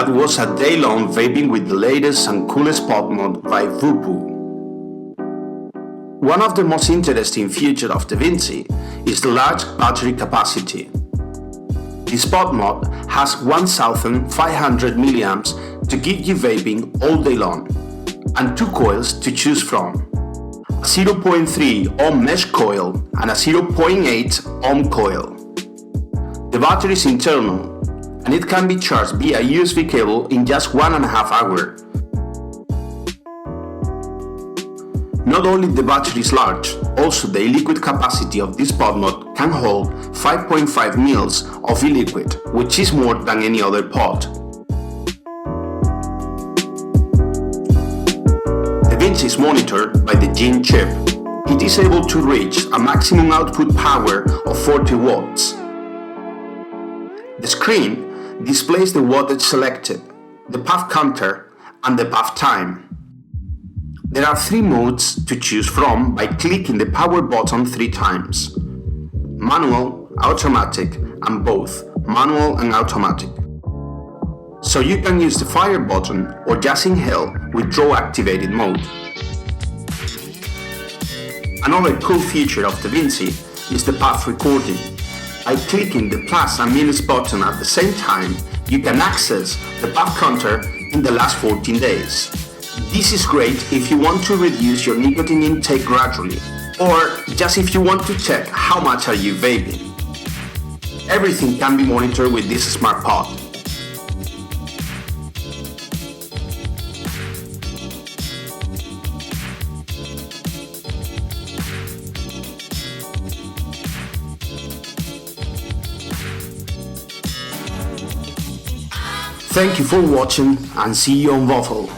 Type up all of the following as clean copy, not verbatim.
That was a day-long vaping with the latest and coolest pod mod by Voopoo. One of the most interesting features of the Vinci is the large battery capacity. This pod mod has 1500 mAh to give you vaping all day long, and two coils to choose from, a 0.3 ohm mesh coil and a 0.8 ohm coil. The battery is internal, and it can be charged via USB cable in just 1.5 hours. Not only the battery is large, also the e-liquid capacity of this pod mod can hold 5.5 mL of e-liquid, which is more than any other pod. The Vinci is monitored by the Gen chip. It is able to reach a maximum output power of 40 watts. The screen displays the wattage selected, the path counter, and the path time. There are 3 modes to choose from by clicking the power button 3 times: manual, automatic, and both manual and automatic. So you can use the fire button or just inhale with draw activated mode. Another cool feature of the Vinci is the path recording. By clicking the plus and minus button at the same time, you can access the path counter in the last 14 days. This is great if you want to reduce your nicotine intake gradually, or just if you want to check how much are you vaping. Everything can be monitored with this smart pod. Thank you for watching and see you on Waffle.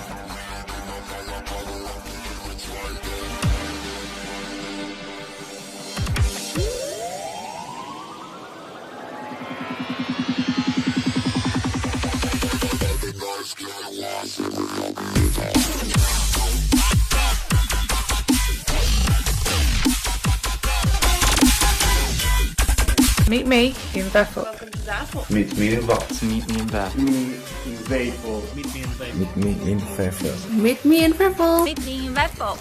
Meet me in Bethel. Meet me in what? Meet me in Bethel. Meet me in Fairfield. Meet me in Fairfield. Meet me in Bethel. Meet me in Bethel.